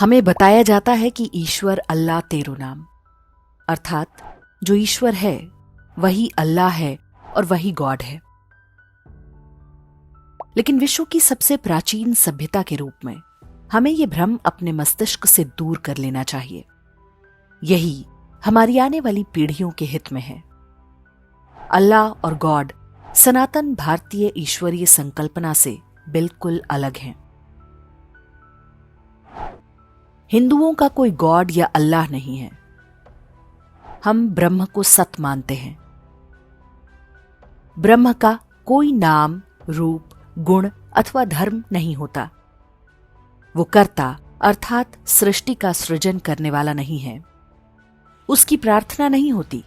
हमें बताया जाता है कि ईश्वर अल्लाह तेरो नाम, अर्थात जो ईश्वर है वही अल्लाह है और वही गॉड है। लेकिन विश्व की सबसे प्राचीन सभ्यता के रूप में हमें यह भ्रम अपने मस्तिष्क से दूर कर लेना चाहिए। यही हमारी आने वाली पीढ़ियों के हित में है। अल्लाह और गॉड सनातन भारतीय ईश्वरीय संकल्पना से बिल्कुल अलग हैं। हिंदुओं का कोई गॉड या अल्लाह नहीं है। हम ब्रह्म को सत मानते हैं। ब्रह्म का कोई नाम, रूप, गुण अथवा धर्म नहीं होता। वो कर्ता अर्थात सृष्टि का सृजन करने वाला नहीं है। उसकी प्रार्थना नहीं होती।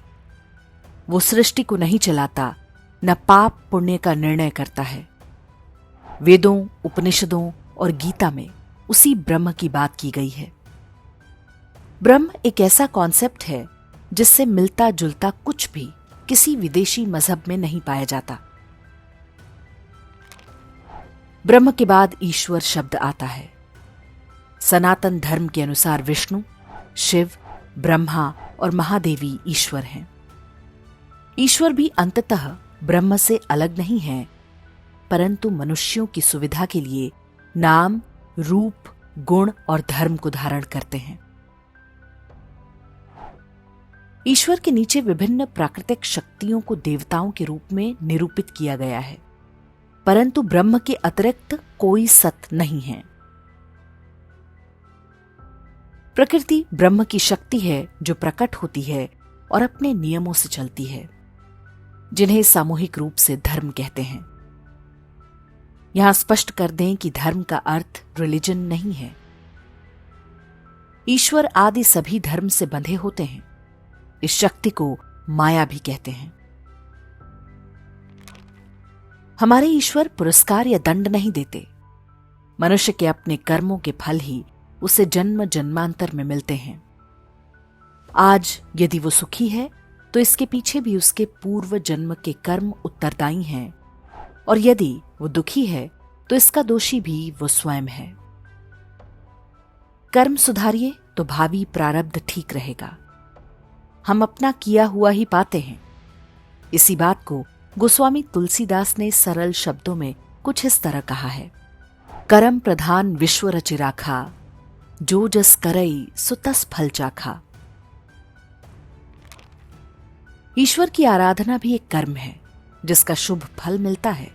वो सृष्टि को नहीं चलाता, न पाप पुण्य का निर्णय करता है। वेदों, उपनिषदों और गीता में उसी ब्रह्म की बात की गई है। ब्रह्म एक ऐसा कॉन्सेप्ट है जिससे मिलता जुलता कुछ भी किसी विदेशी मजहब में नहीं पाया जाता। ब्रह्म के बाद ईश्वर शब्द आता है। सनातन धर्म के अनुसार विष्णु, शिव, ब्रह्मा और महादेवी ईश्वर हैं। ईश्वर भी अंततः ब्रह्म से अलग नहीं है, परंतु मनुष्यों की सुविधा के लिए नाम, रूप, गुण और धर्म को धारण करते हैं। ईश्वर के नीचे विभिन्न प्राकृतिक शक्तियों को देवताओं के रूप में निरूपित किया गया है, परंतु ब्रह्म के अतिरिक्त कोई सत नहीं है। प्रकृति ब्रह्म की शक्ति है जो प्रकट होती है और अपने नियमों से चलती है, जिन्हें सामूहिक रूप से धर्म कहते हैं। यहां स्पष्ट कर दें कि धर्म का अर्थ रिलीजन नहीं है। ईश्वर आदि सभी धर्म से बंधे होते हैं। इस शक्ति को माया भी कहते हैं। हमारे ईश्वर पुरस्कार या दंड नहीं देते। मनुष्य के अपने कर्मों के फल ही उसे जन्म जन्मांतर में मिलते हैं। आज यदि वो सुखी है तो इसके पीछे भी उसके पूर्व जन्म के कर्म उत्तरदायी हैं, और यदि वो दुखी है तो इसका दोषी भी वो स्वयं है। कर्म सुधारिए तो भावी प्रारब्ध ठीक रहेगा। हम अपना किया हुआ ही पाते हैं। इसी बात को गोस्वामी तुलसीदास ने सरल शब्दों में कुछ इस तरह कहा है। करम प्रधान विश्व रचि राखा, जो जस करई सो तस फल चाखा। ईश्वर की आराधना भी एक कर्म है जिसका शुभ फल मिलता है।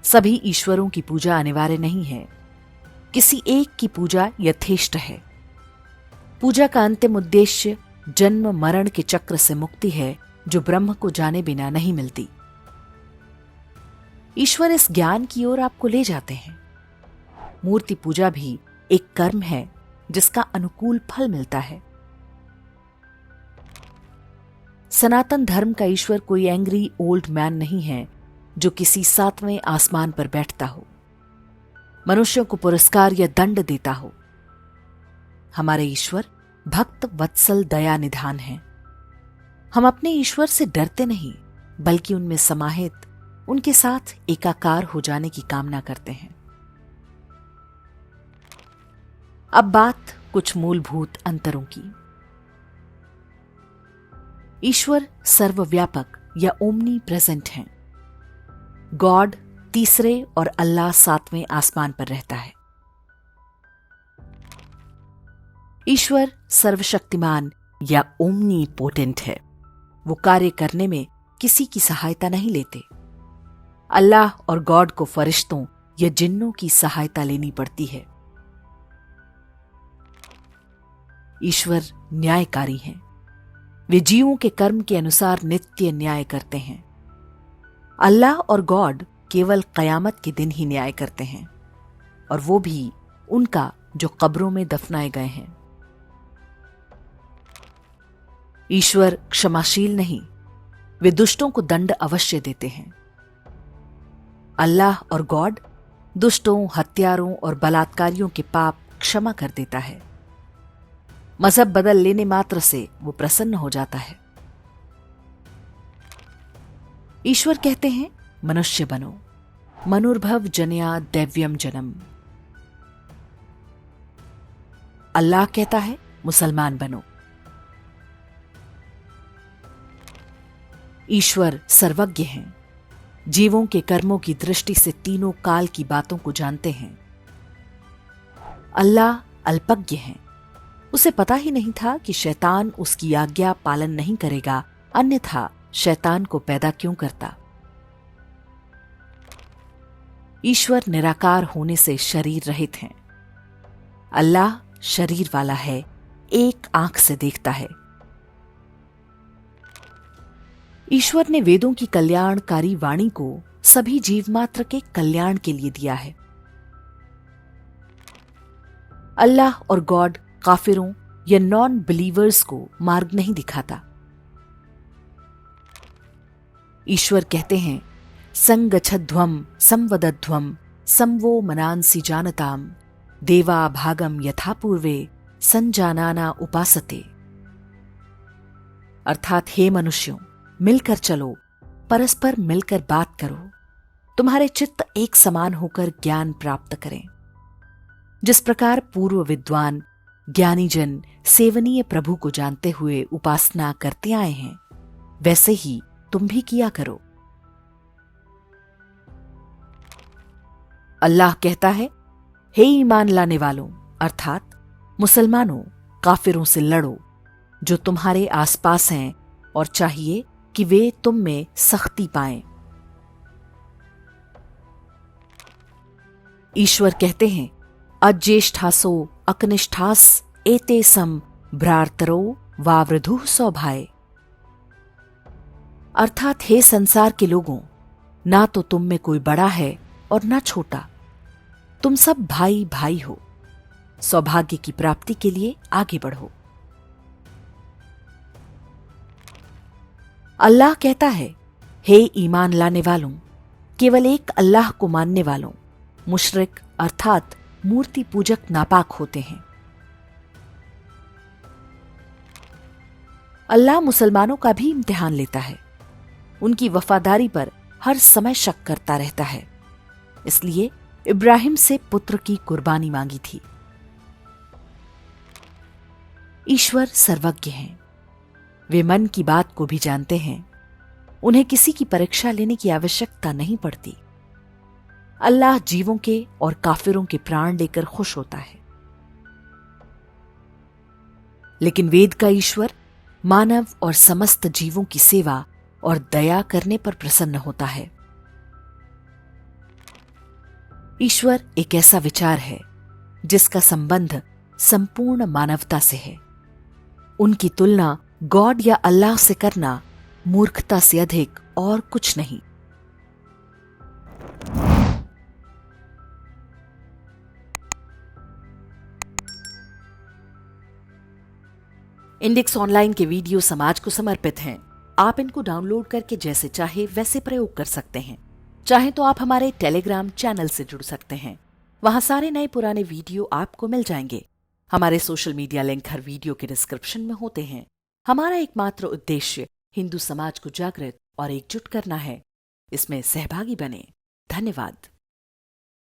सभी ईश्वरों की पूजा अनिवार्य नहीं है। किसी एक की पूजा यथेष्ट है। पूजा का अंतिम उद्देश्य जन्म मरण के चक्र से मुक्ति है, जो ब्रह्म को जाने बिना नहीं मिलती। ईश्वर इस ज्ञान की ओर आपको ले जाते हैं। मूर्ति पूजा भी एक कर्म है जिसका अनुकूल फल मिलता है। सनातन धर्म का ईश्वर कोई एंग्री ओल्ड मैन नहीं है जो किसी 7वें आसमान पर बैठता हो, मनुष्यों को पुरस्कार या दंड देता हो। हमारे ईश्वर भक्त वत्सल दया निधान है। हम अपने ईश्वर से डरते नहीं, बल्कि उनमें समाहित उनके साथ एकाकार हो जाने की कामना करते हैं। अब बात कुछ मूलभूत अंतरों की। ईश्वर सर्वव्यापक या ओमनी प्रेजेंट हैं। गॉड तीसरे और अल्लाह 7वें आसमान पर रहता है। ईश्वर सर्वशक्तिमान या ओमनी पोटेंट है। वो कार्य करने में किसी की सहायता नहीं लेते। अल्लाह और गॉड को फरिश्तों या जिन्नों की सहायता लेनी पड़ती है। ईश्वर न्यायकारी हैं। वे जीवों के कर्म के अनुसार नित्य न्याय करते हैं। अल्लाह और गॉड केवल कयामत के दिन ही न्याय करते हैं, और वो भी उनका जो कब्रों में दफनाए गए हैं। ईश्वर क्षमाशील नहीं, वे दुष्टों को दंड अवश्य देते हैं। अल्लाह और गॉड दुष्टों, हत्यारों और बलात्कारियों के पाप क्षमा कर देता है। मजहब बदल लेने मात्र से वो प्रसन्न हो जाता है। ईश्वर कहते हैं, मनुष्य बनो, मनुर्भव जनया दैव्यम जनम। अल्लाह कहता है मुसलमान बनो। ईश्वर सर्वज्ञ हैं, जीवों के कर्मों की दृष्टि से तीनों काल की बातों को जानते हैं। अल्लाह अल्पज्ञ हैं, उसे पता ही नहीं था कि शैतान उसकी आज्ञा पालन नहीं करेगा, अन्यथा शैतान को पैदा क्यों करता। ईश्वर निराकार होने से शरीर रहित हैं। अल्लाह शरीर वाला है, एक आंख से देखता है। ईश्वर ने वेदों की कल्याणकारी वाणी को सभी जीव मात्र के कल्याण के लिए दिया है। अल्लाह और गॉड काफिरों या नॉन बिलीवर्स को मार्ग नहीं दिखाता। ईश्वर कहते हैं संगच्छध्वम संवदध्वम संवो मनांसि जानताम देवा भागम यथा पूर्वे संजानाना उपासते। अर्थात हे मनुष्यों, मिलकर चलो, परस्पर मिलकर बात करो, तुम्हारे चित्त एक समान होकर ज्ञान प्राप्त करें। जिस प्रकार पूर्व विद्वान ज्ञानी जन सेवनीय प्रभु को जानते हुए उपासना करते आए हैं, वैसे ही तुम भी किया करो। अल्लाह कहता है, हे ईमान लाने वालों अर्थात मुसलमानों, काफिरों से लड़ो जो तुम्हारे आसपास हैं और चाहिए कि वे तुम में सख्ती पाएं। ईश्वर कहते हैं अज्येष्ठासो अकनिष्ठास एते सम भ्रातरो वावृधु सौभाय। अर्थात हे संसार के लोगों, ना तो तुम में कोई बड़ा है और ना छोटा, तुम सब भाई भाई हो। सौभाग्य की प्राप्ति के लिए आगे बढ़ो। अल्लाह कहता है, हे ईमान लाने वालों, केवल एक अल्लाह को मानने वालों मुशरिक अर्थात मूर्ति पूजक नापाक होते हैं। अल्लाह मुसलमानों का भी इम्तिहान लेता है, उनकी वफादारी पर हर समय शक करता रहता है। इसलिए इब्राहिम से पुत्र की कुर्बानी मांगी थी। ईश्वर सर्वज्ञ हैं, वे मन की बात को भी जानते हैं, उन्हें किसी की परीक्षा लेने की आवश्यकता नहीं पड़ती। अल्लाह जीवों के और काफिरों के प्राण लेकर खुश होता है। लेकिन वेद का ईश्वर मानव और समस्त जीवों की सेवा और दया करने पर प्रसन्न होता है। ईश्वर एक ऐसा विचार है जिसका संबंध संपूर्ण मानवता से है। उनकी तुलना गॉड या अल्लाह से करना मूर्खता से अधिक और कुछ नहीं। इंडेक्स ऑनलाइन के वीडियो समाज को समर्पित हैं। आप इनको डाउनलोड करके जैसे चाहे वैसे प्रयोग कर सकते हैं। चाहे तो आप हमारे टेलीग्राम चैनल से जुड़ सकते हैं, वहां सारे नए पुराने वीडियो आपको मिल जाएंगे। हमारे सोशल मीडिया लिंक हर वीडियो के डिस्क्रिप्शन में होते हैं। हमारा एकमात्र उद्देश्य हिंदू समाज को जागृत और एकजुट करना है। इसमें सहभागी बने। धन्यवाद।